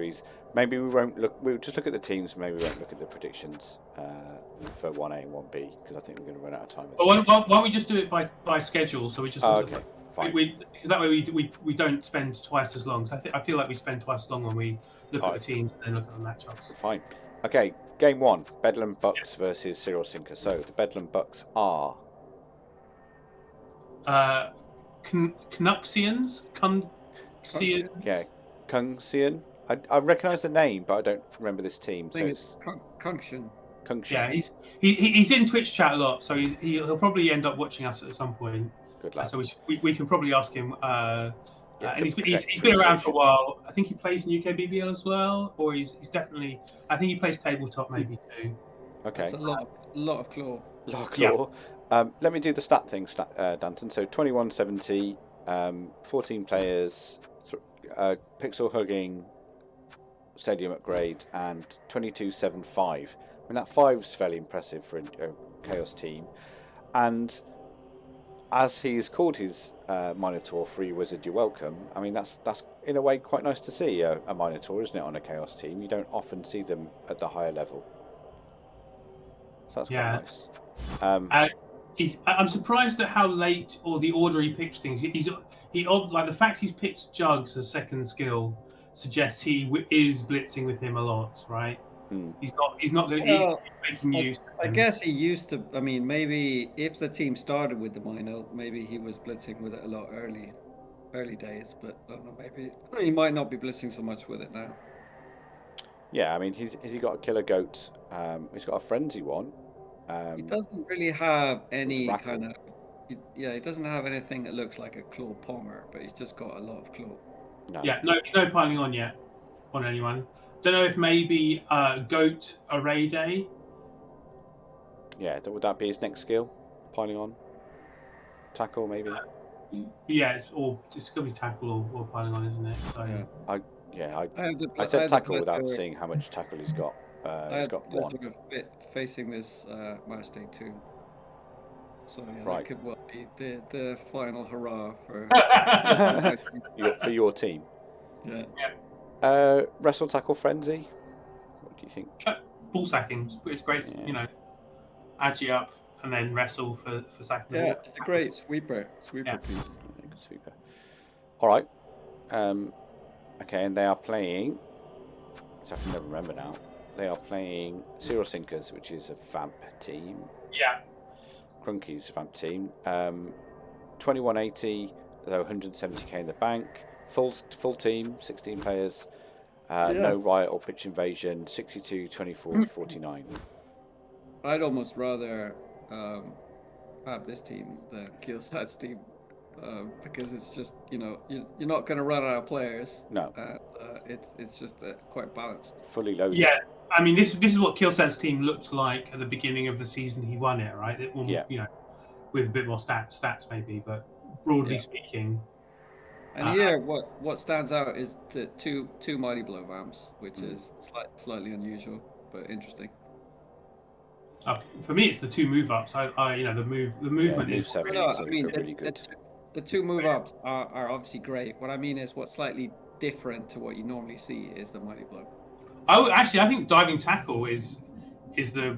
categories. Maybe we won't look. We'll just look at the teams. Maybe we won't look at the predictions for 1A and 1B because I think we're going to run out of time. But why don't we just do it by schedule? So we just look okay, at fine. Because that way we don't spend twice as long. So I feel like we spend twice as long when we look at the teams and then look at the matchups. Fine. Okay, game 1: Bedlam Bucks versus Serial Sinker. So the Bedlam Bucks are Canucksians. Yeah, Kungsian. I recognise the name, but I don't remember this team. I think it's Kungshan. Yeah, he's in Twitch chat a lot, so he'll probably end up watching us at some point. Good lad. So we can probably ask him. And he's been around for a while. I think he plays in UK BBL as well, or he's definitely. I think he plays tabletop maybe too. Okay. That's a lot of claw. Yeah. Let me do the stat thing, Danton. So 2170, 14 players, pixel hugging, stadium upgrade, and 2275. I mean, that 5's fairly impressive for a Chaos team. And as he's called his Minotaur Free Wizard You're Welcome, I mean, that's in a way quite nice to see a Minotaur, isn't it, on a Chaos team? You don't often see them at the higher level. So that's quite nice. I'm surprised at how late or the order he picked things. He like the fact he's picked Jugs as second skill suggests he is blitzing with him a lot, right? He's not going to be making use. I guess he used to. I mean, maybe if the team started with the Mino, maybe he was blitzing with it a lot early days. But I don't know. Maybe he might not be blitzing so much with it now. Yeah, I mean, has he got a killer goat? He's got a frenzy one. He doesn't really have any kind of. He doesn't have anything that looks like a claw ponger, but he's just got a lot of claw. No. Yeah, no piling on yet on anyone. Don't know if maybe Goat Array Day. Yeah, would that be his next skill? Piling on? Tackle, maybe? Yeah, it's going to be tackle or piling on, isn't it? So I said tackle without seeing how much tackle he's got. He's got one. Facing this match day 2. So right. That could well be the final hurrah for for your team. Yeah. Wrestle tackle frenzy. What do you think? Ball sacking. It's great. Yeah. Agi up and then wrestle for sacking. Yeah, it's a great sweeper piece. Yeah, good sweeper. All right. Okay, and they are playing. So I can never remember now. They are playing Serial Sinkers, which is a Vamp team. Yeah. Crunky's Vamp team. 2180, though 170k in the bank. Full team, 16 players. No riot or pitch invasion. 62, 24, 49. I'd almost rather have this team than Keelstad's team because it's just you're not going to run out of players. No. It's just quite balanced. Fully loaded. Yeah. I mean, this is what Keelstad's team looked like at the beginning of the season he won it, right? With a bit more stats maybe, but broadly speaking. And here, what stands out is the two Mighty Blow Vamps, which is slightly unusual but interesting. For me, it's the 2 move ups. The movement is really good. The 2 move ups are obviously great. What I mean is, what's slightly different to what you normally see is the Mighty Blow. Oh, actually, I think diving tackle is the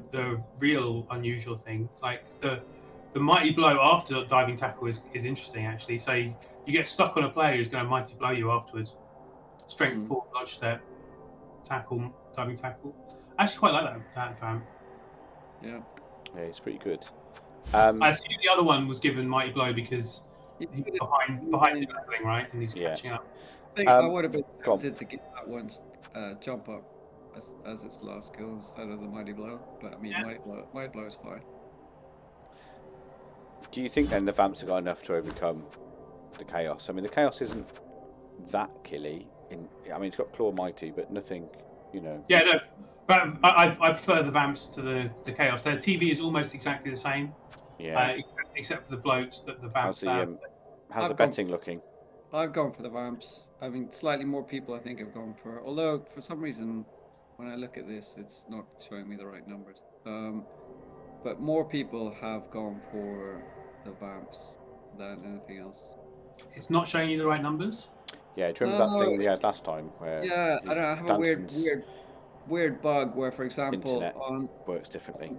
real unusual thing. Like the mighty blow after diving tackle is interesting actually. So you get stuck on a player who's going to mighty blow you afterwards. Straight forward, dodge step, tackle, diving tackle. I actually quite like that fam. Yeah, it's pretty good. I assume the other one was given mighty blow because he's behind the leveling, right, and he's catching up. I think I would have been tempted to get that one jump up as its last skill instead of the mighty blow, but I mean mighty blow is fine. Do you think then the Vamps have got enough to overcome the Chaos? I mean, the Chaos isn't that killy. I mean, it's got Claw Mighty, but nothing, Yeah, no, but I prefer the Vamps to the Chaos. Their TV is almost exactly the same. Yeah. Except for the bloats that the Vamps have. How's the betting looking? I've gone for the Vamps. I mean, slightly more people I think have gone for. Although for some reason, when I look at this, it's not showing me the right numbers. But more people have gone for the Vamps than anything else. It's not showing you the right numbers? Yeah, do you remember that No, thing we had last time where yeah, I his don't know, I have a Danton's weird bug where, for example, internet on works differently?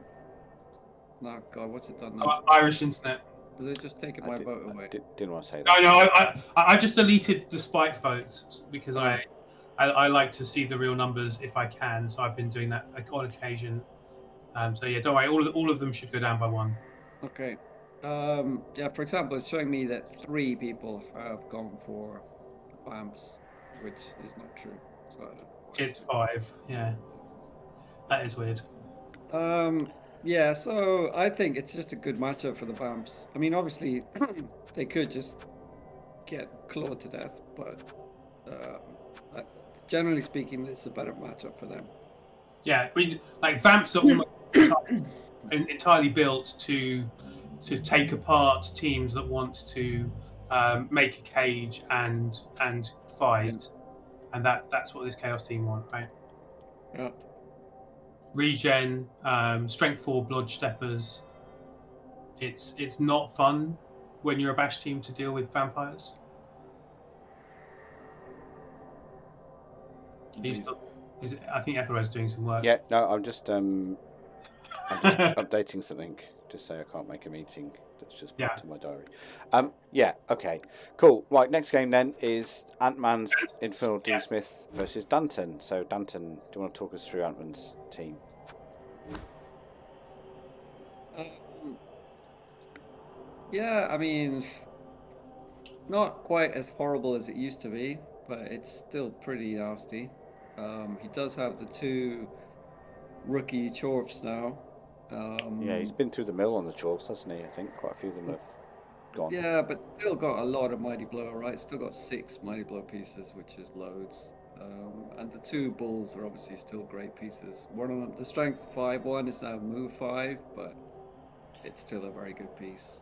oh God, what's it done now? Irish internet. Has it just taken my vote away? Didn't want to say No, that. no, I just deleted the spike votes because Oh. I like to see the real numbers if I can. So I've been doing that on occasion. So yeah, don't worry. All of them should go down by one. Okay. Yeah, for example, it's showing me that 3 people have gone for Vamps, which is not true. So I don't know why It's 5. Yeah, that is weird. Yeah, so I think it's just a good matchup for the Vamps. I mean, obviously, they could just get clawed to death, but I, generally speaking, it's a better matchup for them. Yeah, I mean, like Vamps are almost entirely built to take apart teams that want to make a cage and fight, and that's what this Chaos team want, right? Yeah. Regen, strength 4 blood steppers. It's not fun when you're a bash team to deal with vampires. I think Ethelred's doing some work. Yeah, no, I'm just updating something. Just say I can't make a meeting. That's just put in my diary. Yeah, okay, cool. Right, next game then is Ant-Man's Infernal Dean Smith versus Danton. So Danton, do you want to talk us through Ant-Man's team? Yeah, I mean, not quite as horrible as it used to be, but it's still pretty nasty. He does have the 2 rookie Chorfs now. Yeah, he's been through the mill on the Chorfs, hasn't he? I think quite a few of them have gone. Yeah, but still got a lot of Mighty Blow, right? Still got 6 Mighty Blow pieces, which is loads. And the 2 Bulls are obviously still great pieces. One of them, the Strength 5 one is now Move 5, but it's still a very good piece.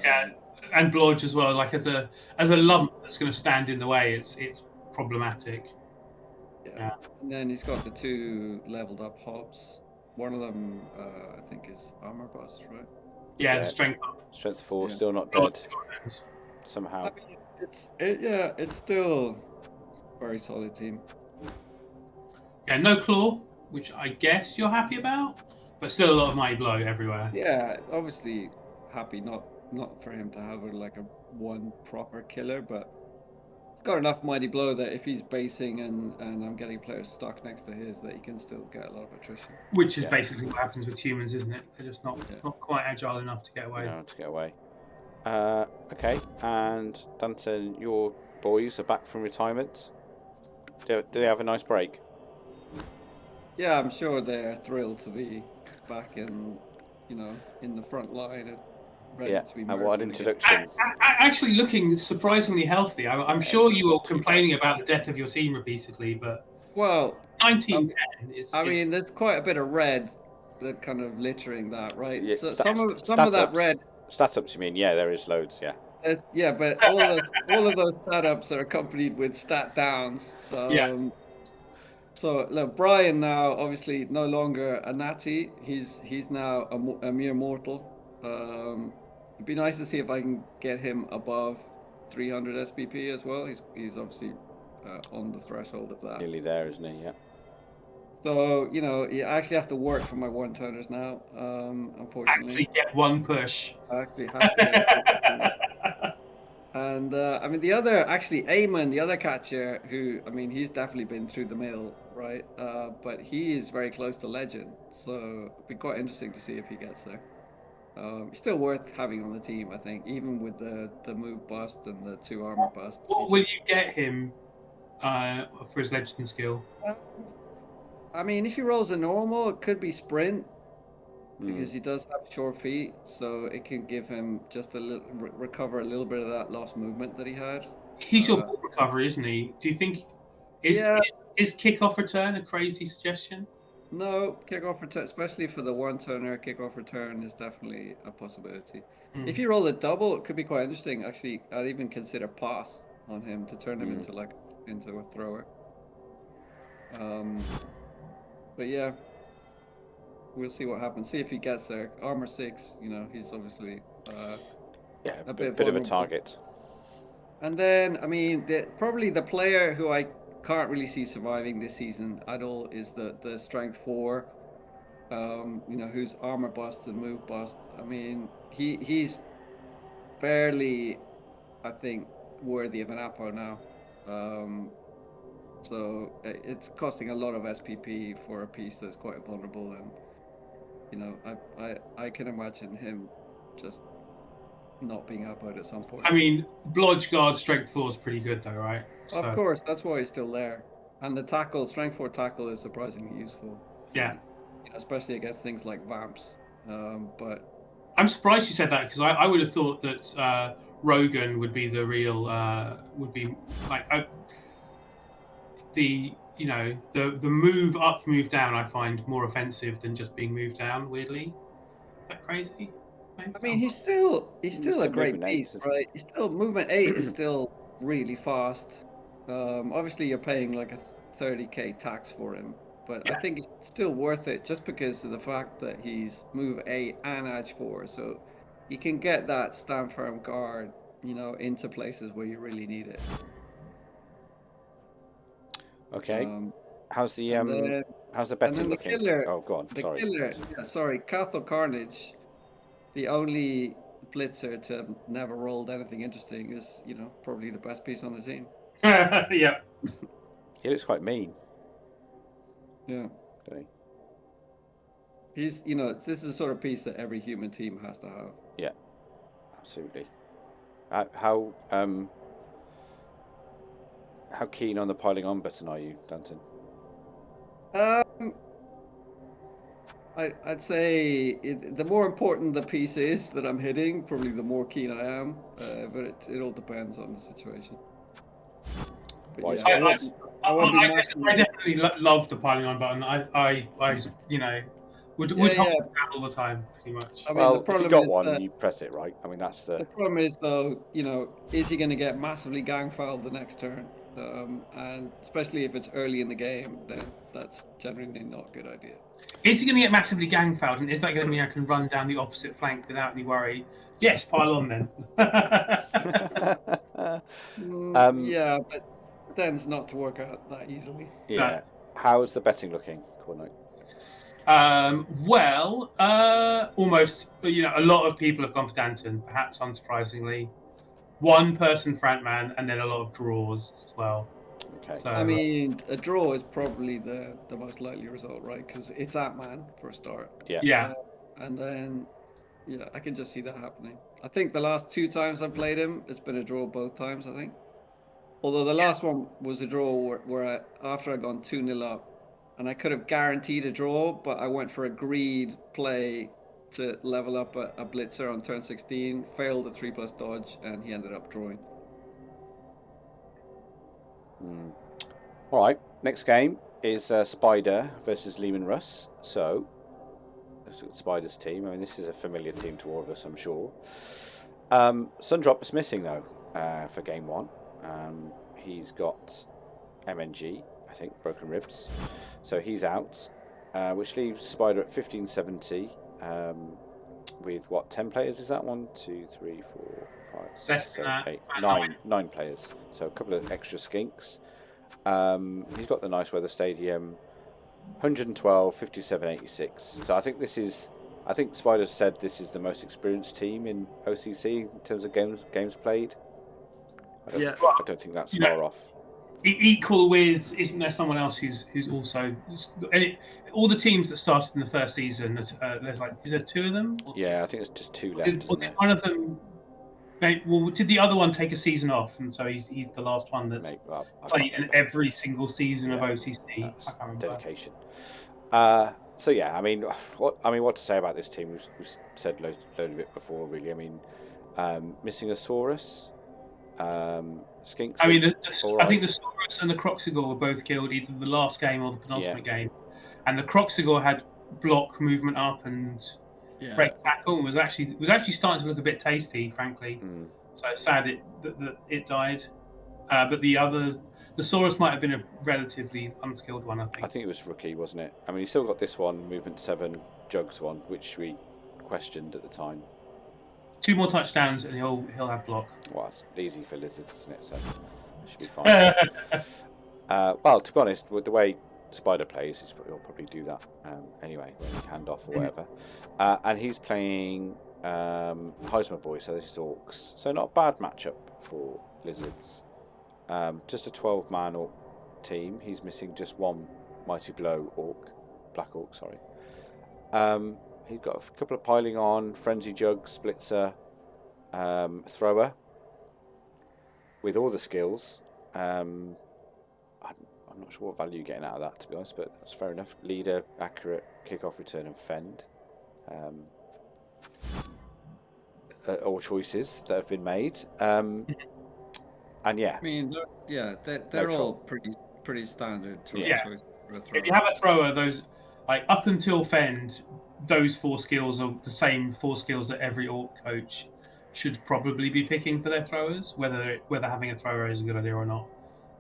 Yeah, and Blodge as well. Like as a lump that's going to stand in the way, it's problematic. Yeah. And then he's got the 2 leveled up Hobbs. One of them, I think, is Armor Bust, right? Yeah, strength 4, still not dead. Somehow. I mean, it's still a very solid team. Yeah, no claw, which I guess you're happy about, but still a lot of Mighty Blow everywhere. Yeah, obviously happy not for him to have like a one proper killer, but he's got enough Mighty Blow that if he's basing and I'm getting players stuck next to his, that he can still get a lot of attrition. Which is basically what happens with humans, isn't it? They're just not quite agile enough to get away. No, to get away. Okay, and Danton, your boys are back from retirement. Do they have a nice break? Yeah, I'm sure they're thrilled to be back in the front line and ready to be and what an introduction. Actually looking surprisingly healthy. I'm sure you were complaining about the death of your team repeatedly, but 1910 is... I mean, there's quite a bit of red that kind of littering that, right? Yeah, so some of that red... Stat ups, you mean? Yeah, there is loads, yeah. Yeah, but all of those stat ups are accompanied with stat downs. So look, Brian now obviously no longer a natty. He's now a mere mortal. It'd be nice to see if I can get him above 300 SPP as well. He's obviously on the threshold of that. Nearly there, isn't he? Yeah. So you actually have to work for my 1-turners now. Unfortunately, actually get one push. I actually have to. And I mean, Eamon, the other catcher, who, I mean, he's definitely been through the mill, right? But he is very close to legend, so it'd be quite interesting to see if he gets there. It's still worth having on the team, I think, even with the move bust and the 2 armor busts. What will you get him for his legend skill? I mean, if he rolls a normal, it could be sprint. Because he does have sure feet, so it can give him just a little recover a little bit of that lost movement that he had. He's your ball recovery, isn't he? Do you think is kickoff return a crazy suggestion? No, kickoff return, especially for the 1-turner, kickoff return is definitely a possibility. If you roll a double, it could be quite interesting. Actually, I'd even consider pass on him to turn him into a thrower. But yeah. We'll see what happens. See if he gets there. Armor 6, he's obviously a bit of a target. And then, I mean, probably the player who I can't really see surviving this season at all is the strength 4. Who's armor bust and move bust. I mean, he's barely, I think, worthy of an Apo now. So it's costing a lot of SPP for a piece that's quite vulnerable, and I can imagine him just not being Apo'd at some point. I mean, Blodgeguard strength 4 is pretty good though, right? So, Of course, that's why he's still there. And the tackle, strength 4 tackle, is surprisingly useful. yeah. Especially against things like vamps. But I'm surprised you said that because I would have thought that Rogan would be the real would be like the move up, move down. I find more offensive than just being moved down. Weirdly, is that crazy? Maybe. I mean, he's still a great movement 8, piece, isn't right? He's still movement 8 is still really fast. Obviously, you're paying like a 30k tax for him, but I Yeah. think it's still worth it just because of the fact that he's move 8 and edge 4, so you can get that stand firm guard, into places where you really need it. Okay. How's the and then- how's the and betting then the looking? killer- Oh, go on. The Sorry. killer, Cathal Carnage, the only blitzer to never rolled anything interesting, is probably the best piece on the team. Yeah. He looks quite mean. Yeah, Doesn't he? he's this is the sort of piece that every human team has to have. Yeah. Absolutely. How keen on the piling on button are you, Danton? I'd say the more important the piece is that I'm hitting, probably the more keen I am. But it all depends on the situation. But Wise yeah, words. I won't be I massively- definitely love the piling on button. I would Yeah, hold yeah. it down all the time, pretty much. I mean, Well, the if problem you got is one, that- you press it, right? I mean, that's The the... problem is, though, is he going to get massively gang fouled the next turn? And especially if it's early in the game, then that's generally not a good idea. Is he going to get massively gang fouled, and is that going to mean I can run down the opposite flank without any worry? Yes, pile on then. Yeah, but tends not to work out that easily. Yeah. How's the betting looking, Corno? Almost. A lot of people have gone for Danton, perhaps unsurprisingly. One person for Ant-Man, and then a lot of draws as well. Okay. So, I mean, a draw is probably the most likely result, right? Because it's Ant-Man for a start. yeah. And then, I can just see that happening. I think the last 2 times I've played him, it's been a draw both times, I think. Although the last one was a draw where after I'd gone 2-0 up, and I could have guaranteed a draw, but I went for a greed play to level up a blitzer on turn 16, failed a 3+ dodge, and he ended up drawing. All right. Next game is Spider versus Lehman Russ. So, let's look at Spider's team. I mean, this is a familiar team to all of us, I'm sure. Sundrop is missing, though, for game 1. He's got MNG, I think, broken ribs. So he's out, which leaves Spider at 1570 with, 10 players is that? 1, 2, 3, 4, 5, 6, Less than 7, that. 8, 9 players. So a couple of extra skinks. He's got the Nice Weather Stadium, 112, 57, 86. So I think Spider's said this is the most experienced team in OCC in terms of games played. I don't think that's far off. Equal with, isn't there someone else who's also all the teams that started in the first season? There's is there 2 of them? Yeah, I think there's just 2 left, isn't there? One of them. Well, did the other one take a season off, and so he's the last one that's played in every single season of OCC? That's I can't remember. dedication. So yeah, I mean, what to say about this team? We've said load of it before, really. I mean, missing a Saurus, Skinks. I mean, I think the Saurus and the Croxigor were both killed either the last game or the penultimate game, and the Croxigor had block movement up and break tackle and was actually starting to look a bit tasty, frankly. So it's sad that it died, but the Saurus might have been a relatively unskilled one, I think. I think it was rookie, wasn't it? I mean, you still got this one, movement 7, Jugs one, which we questioned at the time. 2 more touchdowns and he'll have block. Well, it's easy for Lizards, isn't it? So it should be fine. Well, to be honest, with the way Spider plays, he'll probably do that anyway, hand off or whatever. And he's playing Heisman Boy, so this is Orcs. So not a bad matchup for Lizards. Just a 12-man Orc team. He's missing just one Mighty Blow Orc, Black Orc, sorry. He's got a couple of piling on, Frenzy Jug, Splitzer, Thrower, with all the skills. I'm not sure what value you're getting out of that, to be honest, but that's fair enough. Leader, Accurate, Kickoff, Return, and Fend. All choices that have been made. And yeah. I mean, they're all pretty standard choices for a thrower. If you have a thrower, those like up until Fend, those 4 skills are the same 4 skills that every Orc coach should probably be picking for their throwers. Whether having a thrower is a good idea or not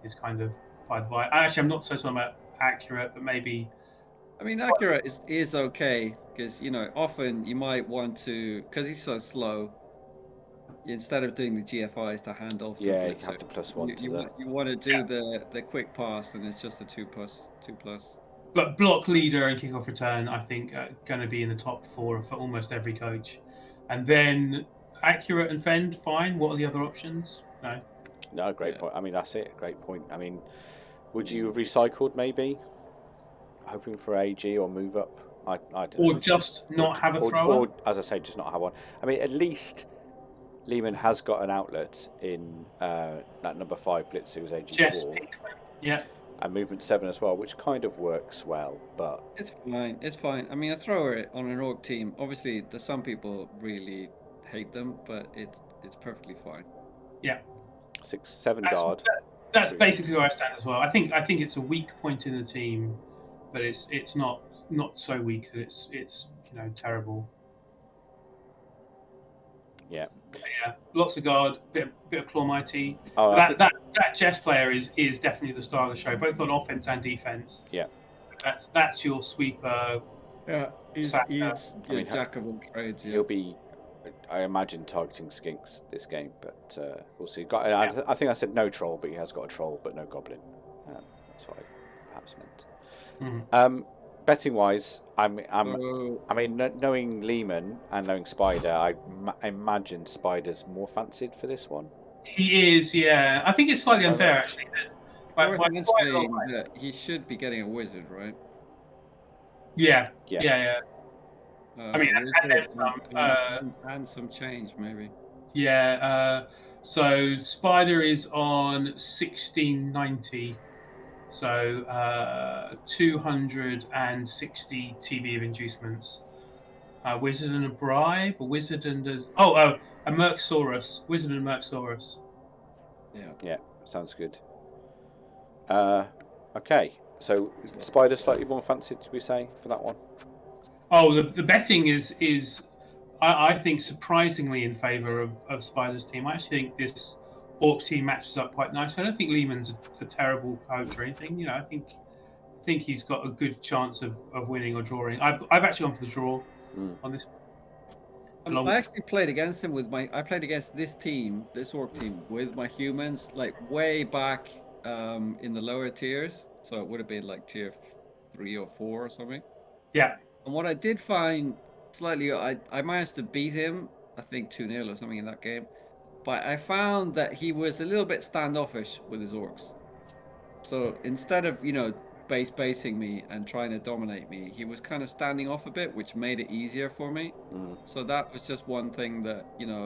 is kind of by the by. Actually, I'm not so talking about Accurate, but maybe. I mean, Accurate is okay because often you might want to, because he's so slow. Instead of doing the GFIs to hand off, You have the +1. You want to do the quick pass, and it's just a 2+. But block, leader, and kickoff return, I think, are going to be in the top 4 for almost every coach. And then Accurate and Fend, fine. What are the other options? No, great point. I mean, that's it. Great point. I mean, would you have recycled maybe, hoping for AG or move up? I don't know. Or just not have a thrower? Or, as I say, just not have one. I mean, at least Lehman has got an outlet in that number 5 Blitzer, who's AG4. Yeah. And movement 7 as well, which kind of works well, but it's fine. It's fine. I mean, a thrower on an Orc team, obviously, there's some people really hate them, but it's perfectly fine. Yeah. 6-7 guard. That's basically where I stand as well. I think it's a weak point in the team, but it's not so weak that it's terrible. Yeah. Yeah, lots of guard, bit of claw mighty. Oh, that chess player is definitely the star of the show, both on offense and defense. Yeah. That's your sweeper. Yeah, he's jack of all trades. Yeah. He'll be, I imagine, targeting skinks this game, but we'll see. I think I said no troll, but he has got a troll, but no goblin. That's what I perhaps meant. Mm-hmm. Betting wise, I mean, knowing Lehman and knowing Spider, I imagine Spider's more fancied for this one. He is, yeah. I think it's slightly unfair actually. That he should be getting a wizard, right? Yeah. I mean, and some change maybe. Yeah. So Spider is on 1690. So 260 TB of inducements. Wizard and a bribe, a wizard and a Mercsaurus. Wizard and Mercsaurus. Yeah, sounds good. Okay, so Spider slightly more fancied, did we say, for that one? Oh, the betting is I think surprisingly in favour of Spider's team. I actually think this Orc team matches up quite nicely. I don't think Lehman's a terrible coach or anything. I think he's got a good chance of winning or drawing. I've actually gone for the draw on this. I actually played against him I played against this Orc team with my humans, like way back in the lower tiers. So it would have been like tier 3 or 4 or something. Yeah. And what I did find slightly, I managed to beat him, I think 2-0 or something in that game. But I found that he was a little bit standoffish with his Orcs. So instead of, basing me and trying to dominate me, he was kind of standing off a bit, which made it easier for me. So that was just one thing that,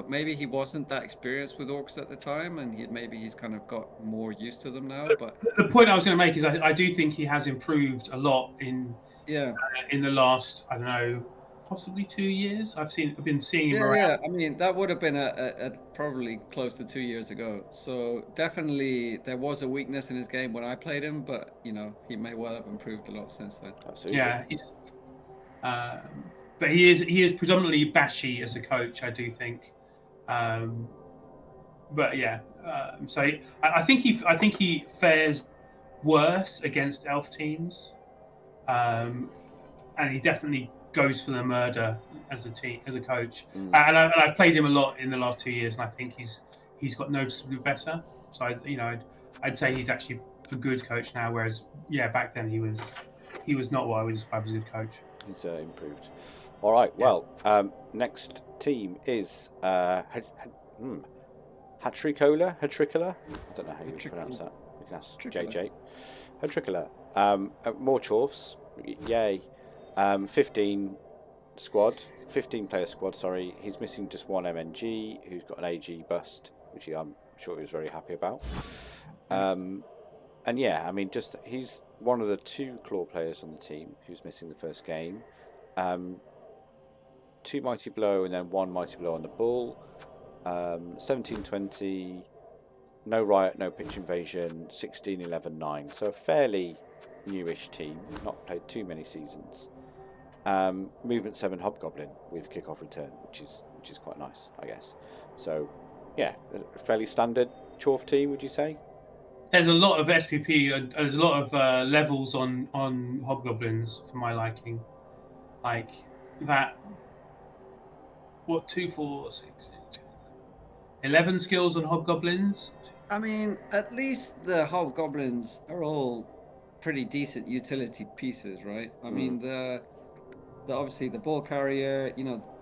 maybe he wasn't that experienced with Orcs at the time, and he's kind of got more used to them now. But the point I was going to make is I do think he has improved a lot in the last, I don't know, possibly 2 years. I've been seeing him around. Yeah, I mean, that would have been a probably close to 2 years ago. So definitely there was a weakness in his game when I played him, but he may well have improved a lot since then. Absolutely. Yeah, but he is predominantly bashy as a coach, I do think. But yeah, so I think he fares worse against elf teams, and he definitely goes for the murder as a coach. Mm. And I've played him a lot in the last 2 years, and I think he's got noticeably better. So I'd say he's actually a good coach now, whereas back then he was not what I would describe as a good coach. He's improved. All right. Well, next team is Hatricola. Hatricola. I don't know how you would pronounce that. You can ask JJ. Hatricola. More Chorfs. Yay. 15 player squad. Sorry, he's missing just one MNG who's got an AG bust, which I'm sure he was very happy about. And yeah, I mean, just he's one of the 2 claw players on the team who's missing the first game. 2 Mighty Blow and then 1 Mighty Blow on the Bull. 17-20, no Riot, no Pitch Invasion, 16-11-9. So a fairly newish team, not played too many seasons. Movement 7 Hobgoblin with kickoff return, which is quite nice, I guess. So yeah, a fairly standard Chorf team, would you say? There's a lot of SPP, there's a lot of levels on Hobgoblins for my liking. Like that, 2, 4, 6, 11 skills on Hobgoblins. I mean, at least the Hobgoblins are all pretty decent utility pieces, right? I mean, the obviously the Bull Carrier,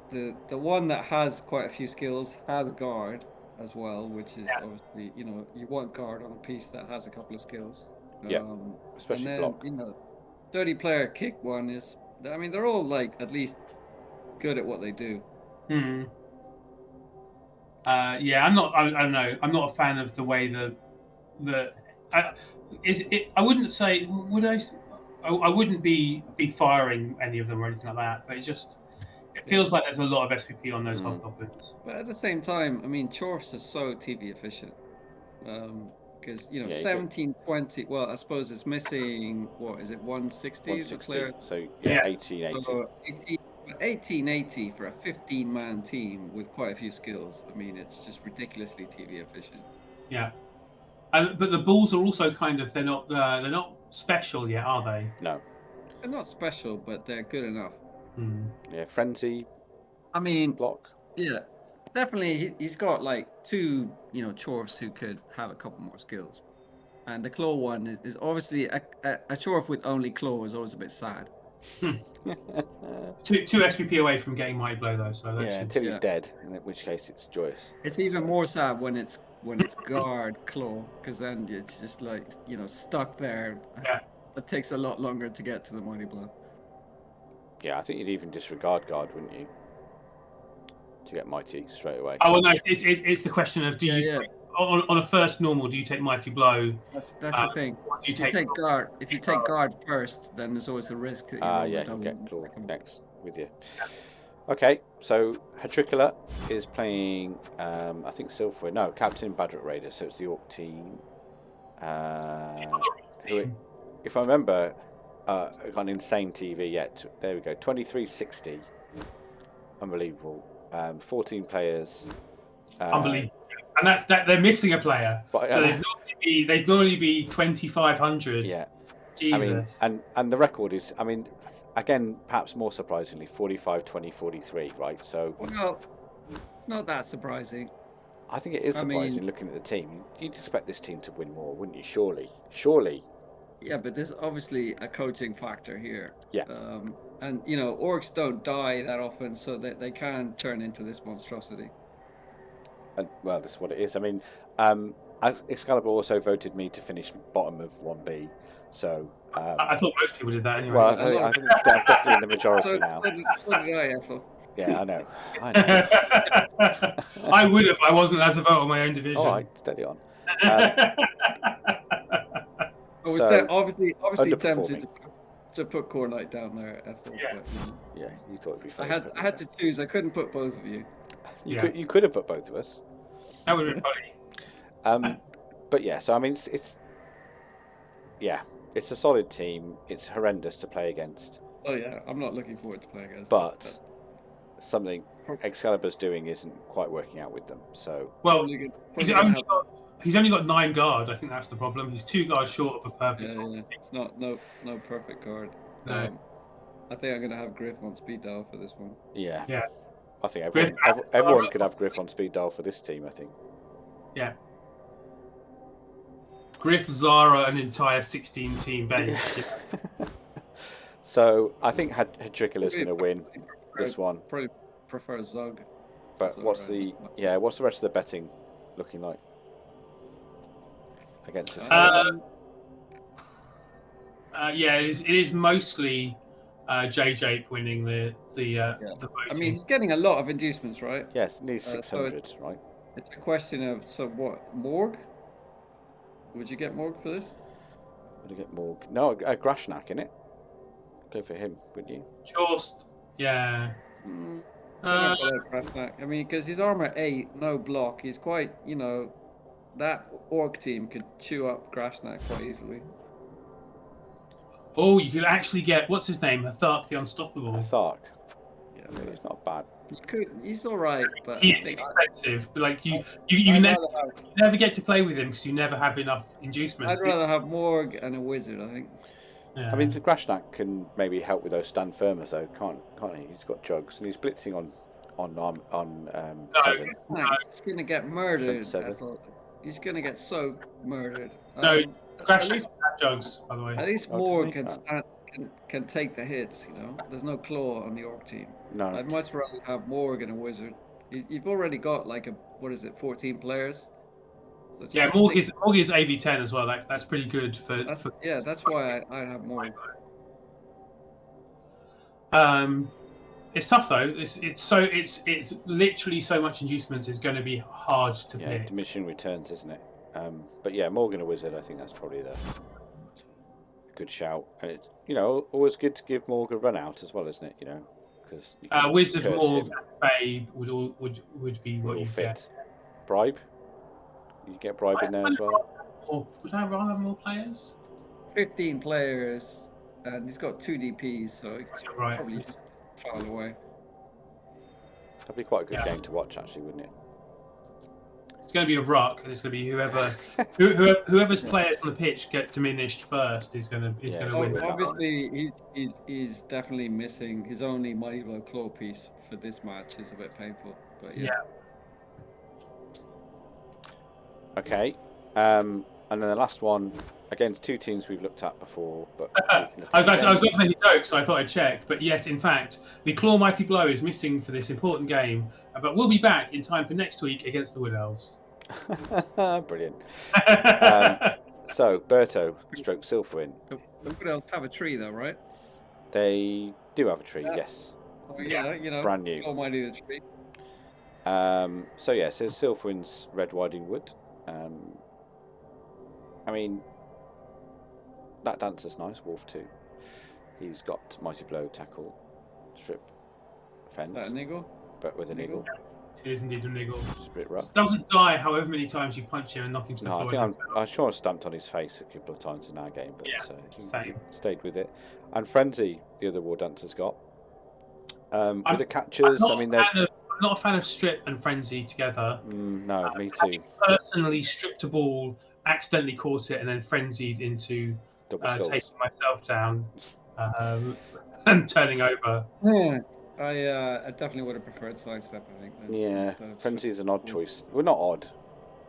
the one that has quite a few skills has guard as well, which is obviously, you want guard on a piece that has a couple of skills. Yeah, especially and then, block. 30 player kick one is, I mean, they're all like at least good at what they do. I don't know. I'm not a fan of the way I wouldn't say, would I? I wouldn't be firing any of them or anything like that, but it feels like there's a lot of SPP on those Hobgoblins. But at the same time, I mean, Chorfs are so TV efficient. Because 17-20, well, I suppose it's missing, what is it, 160? 160, so 1880. So 1880 for a 15-man team with quite a few skills. I mean, it's just ridiculously TV efficient. Yeah, but the Bulls are also kind of they're not special yet, are they? No, they're not special, but they're good enough. Yeah, frenzy. I mean, block. Yeah, definitely. He's got like 2, Chorfs who could have a couple more skills, and the claw one is obviously a Chorf with only claw is always a bit sad. 2 SPP away from getting Mighty Blow though, so until he's dead, in which case it's joyous. It's even more sad when it's guard claw, because then it's just like stuck there. Yeah, it takes a lot longer to get to the Mighty Blow. Yeah, I think you'd even disregard guard, wouldn't you, to get Mighty straight away? Oh well, no, it's the question of on a first normal, do you take Mighty Blow? That's the thing. If you take guard, if you take guard first, then there's always a risk that you get claw next with you. Okay, so Hatricola is playing, I think Silverware. No, Captain Badrock Raider. So it's the Orc team. Who, if I remember, got an insane TV yet. There we go. 2360. Unbelievable. 14 players. Unbelievable. And that's that they're missing a player. But, so they'd normally be 2,500. Yeah. Jesus. I mean, and the record is, I mean, again, perhaps more surprisingly, 45, 20, 43, right? So. Well, not that surprising. I think it is surprising looking at the team. You'd expect this team to win more, wouldn't you? Surely. Yeah, but there's obviously a coaching factor here. Yeah. And orcs don't die that often, so that they can turn into this monstrosity. And well, that's what it is. I mean, Excalibur also voted me to finish bottom of 1B. So I thought most people did that anyway. Well, I think I'm definitely in the majority now. So did I, Ethel. Yeah, I know. I would if I wasn't allowed to vote on my own division. All right, steady on. Obviously tempted to put Core Knight down there, Ethel. Yeah. But, yeah, you thought it'd be fun. I had to choose. I couldn't put both of you. You could have put both of us. That would have been funny. But yeah, so I mean, it's a solid team. It's horrendous to play against. Oh yeah, I'm not looking forward to playing against. But something Excalibur's doing isn't quite working out with them. So he's only got 9 guard. I think that's the problem. He's 2 guards short of a perfect. Yeah. It's no perfect guard. No. I think I'm gonna have Griff on speed dial for this one. Yeah. Yeah. I think Griff everyone and could have Griff on speed dial for this team, I think. Yeah. Griff, Zara, an entire 16-team bench. So I think Hadricula's going to win this one. Probably prefer Zug. But So, what's the rest of the betting looking like against this? Yeah, it is mostly JJ winning the voting. I mean, he's getting a lot of inducements, right? Yes, needs so 600, right? It's a question of Morg? Would you get Morg for this? Would you get Morg? No, Grashnak, innit? Go for him, wouldn't you? Just, yeah. I mean, because he's armor 8, no block. He's quite, that orc team could chew up Grashnak quite easily. Oh, you could actually get, what's his name? Hathark the Unstoppable. Hathark. Yeah, I mean, he's not bad. He's all right, but He's expensive. But like you never get to play with him because you never have enough inducements. I'd rather have Morg and a wizard, I think. Yeah. I mean, the Grashnak can maybe help with those stand firmers, though, can't he? He's got jugs and he's blitzing on 7. He's gonna get murdered. Seven. I thought. He's gonna get so murdered. No, at Grashnak least, have jugs, by the way. at least Oh, Morg does he? can take the hits. There's no claw on the orc team. No. I'd much rather have Morg and a wizard. You've already got 14 players. So Yeah, just Morg stick- is AV10 as well. That's pretty good for. That's why I have Morg. It's tough though. It's literally so much inducement is going to be hard to Yeah, pick. diminishing returns, isn't it? But yeah, Morgan a wizard. I think that's probably the good shout. And it's always good to give Morgan a run out as well, isn't it? Because Wizard, Morg, and Babe would be what all you fit. get. Bribe. You get Bribe in there as well. Or would I rather have more players? 15 players, and he's got 2 DPs, so he could Right. probably just file away. That'd be quite a good Yeah. game to watch, actually, wouldn't it? It's going to be a ruck, and it's going to be whoever's players on the pitch get diminished first is going to Yeah, win. that one. Obviously, he's definitely missing his only Mighty Blow claw piece for this match. Is a bit painful, but yeah. Okay. And then the last one, again, 2 teams we've looked at before, but we can look I at was again. going to make a joke, so I thought I'd check. But yes, in fact, the Claw Mighty Blow is missing for this important game, but we'll be back in time for next week against the Wood Elves. Brilliant. So, Berto, stroke Silverwin. The Wood Elves have a tree, though, right? They do have a tree, Yeah. yes. Oh, yeah, Brand new. Almighty the tree. So yeah, it says Silverwin's Red Riding Wood. I mean, that dancer's nice, Wolf 2. He's got Mighty Blow, Tackle, Strip, Fend, Is that an eagle? but with an eagle. It is indeed a niggle. It's a bit rough. Doesn't die however many times you punch him and knock him to the No, I floor. think I'm sure I stamped on his face a couple of times in our game, but Yeah, he same. stayed with it. And Frenzy, the other War Dancer's got. With I'm- the catchers, I'm not a fan of Strip and Frenzy together. no, me too. Having personally stripped a ball, accidentally caught it, and then frenzied into Double skulls. taking myself down and turning over. Yeah. I definitely would have preferred sidestep. I think. Yeah, instead of- Frenzy's an odd choice. Well, not odd,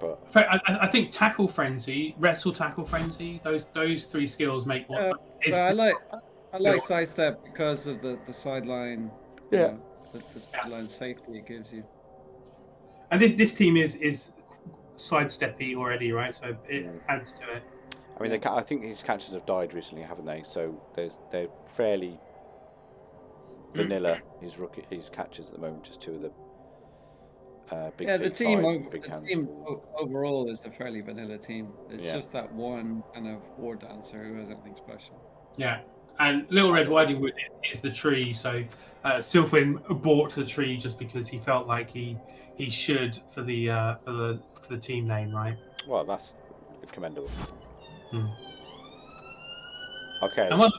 but I think Tackle Frenzy, Wrestle Tackle Frenzy, those 3 skills make what is But I like sidestep because of the sideline. Yeah. The sideline safety it gives you. and this team is sidesteppy already, right? So it adds to it. I mean, I think his catches have died recently, haven't they? So they're fairly vanilla. His catches at the moment, just 2 of them. Big Yeah, the Feet team, 5, Big the Hands team 4. overall is a fairly vanilla team. It's Yeah. just that one kind of war dancer who has anything special. Yeah, and Little Red Riding Hood is the tree. So Silfwin bought the tree just because he felt like he should for the team name, right? Well, that's commendable. Hmm. Okay. And one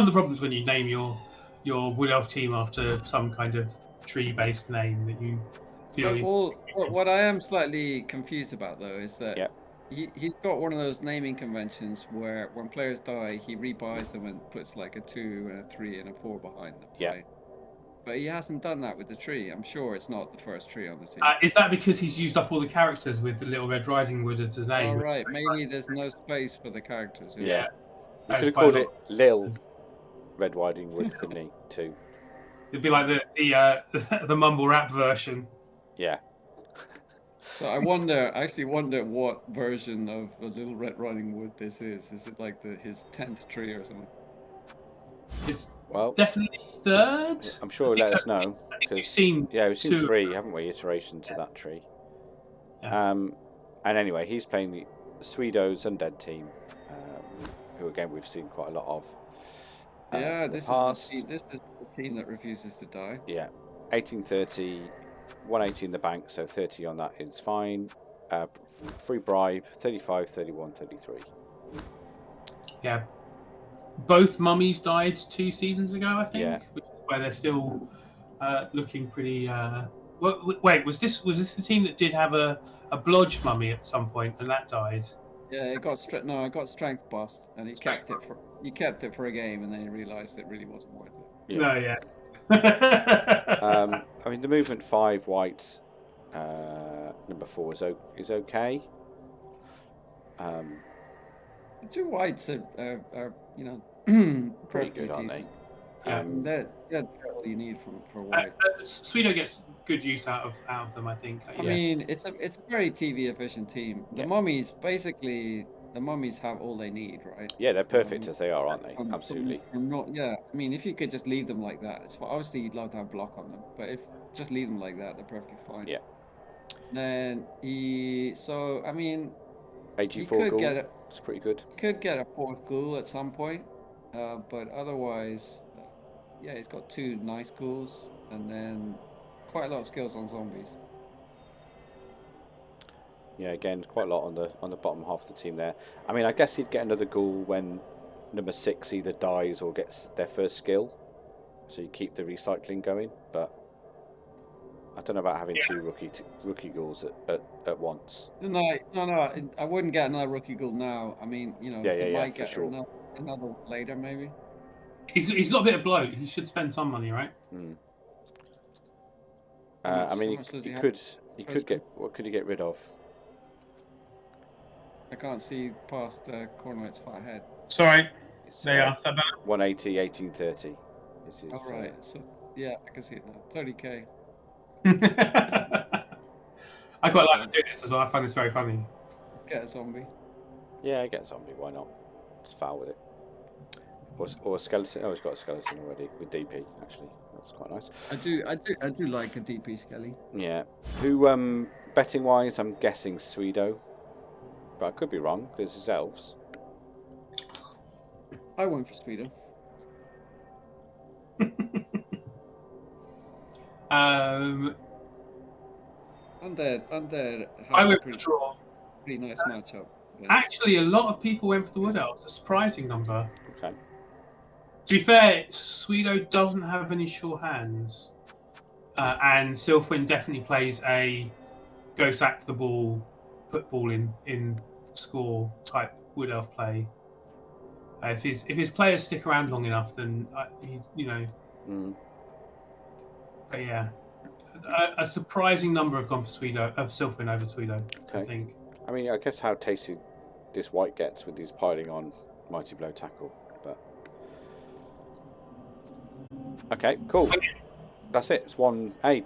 of the problems when you name your Wood Elf team after some kind of tree-based name that you feel. What I am slightly confused about though is that Yeah. he's got one of those naming conventions where when players die, he rebuys them and puts like a 2 and a 3 and a 4 behind them. Yeah. Right? But he hasn't done that with the tree. I'm sure it's not the first tree on the team. Is that because he's used up all the characters with the Little Red Riding Hood as his name? All right, maybe there's no space for the characters. Yeah. You That could is have quite called a it Lil Red Riding Hood, couldn't he? Too. It'd be like the mumble rap version. Yeah. So I actually wonder what version of a Little Red Riding Hood this is. Is it like his 10th tree or something? It's Well, definitely third. I'm sure he'll let us know. I think we've 'cause- seen. yeah, we've seen two. 3, haven't we? Iterations of that tree. Yeah. And anyway, he's playing the Swedo's Undead team, who again we've seen quite a lot of. Yeah, in the this past. is the team that refuses to die. Yeah, 1830, 180 in the bank, so 30 on that is fine. Free bribe, 35, 31, 33. Yeah. Both mummies died 2 seasons ago, I think. Yeah. Which is why they're still looking pretty. Wait, was this the team that did have a blodge mummy at some point and that died? Yeah, it got strength bust, and he kept it for a game, and then he realised it really wasn't worth it. Yeah. No, yeah. I mean, the movement 5 white, number 4 is okay. The 2 whites are Pretty perfectly good, aren't they? decent. Yeah. They're all you need for white. Swedo gets good use out of them, I think. I mean, it's a very TV efficient team. The Yeah. mummies have all they need, right? Yeah, they're perfect as they are, aren't they? From- Absolutely. from not, yeah. I mean, if you could just leave them like that, it's fine. Obviously you'd love to have block on them, but if just leave them like that, they're perfectly fine. Yeah. Then he AG4 could goal, get it. it's pretty good. Could get a 4th ghoul at some point, but otherwise, yeah, he's got 2 nice ghouls and then quite a lot of skills on zombies. Yeah, again, quite a lot on the bottom half of the team there. I mean, I guess he'd get another ghoul when number 6 either dies or gets their first skill, so you keep the recycling going. But I don't know about having 2 rookie ghouls at once. No, I wouldn't get another rookie ghoul now. I mean, you know, Yeah, he yeah, might for get sure. another later, maybe. He's got a bit of bloat. He should spend some money, right? I mean, How much does he he have? could get, what could he get rid of? I can't see past Cornlight's fat head. Sorry. It's, There you are. Is that better? 180, 1830. Is his, All right, so yeah, I can see it now. 30k. I quite like to do this as well. I find this very funny. Get a zombie. yeah, get a zombie, why not? Just foul with it. Or a skeleton. Oh, he's got a skeleton already with DP, actually. That's quite nice. I do like a DP Skelly. Yeah. Who, betting wise, I'm guessing Swedo. But I could be wrong because it's elves. I went for Sweden. Undead I have a went for draw. pretty nice matchup. Yes. Actually, a lot of people went for the Wood Elves. A surprising number. Okay. To be fair, Swedo doesn't have any sure hands, and Silfwyn definitely plays a go sack the ball, put ball in score type Wood Elf play. If his players stick around long enough, then But yeah, a surprising number have gone for Silfwyn over Swedo. I Okay. think. I mean, I guess how tasty this white gets with these piling on Mighty Blow tackle. But okay, cool. That's it. It's 1A.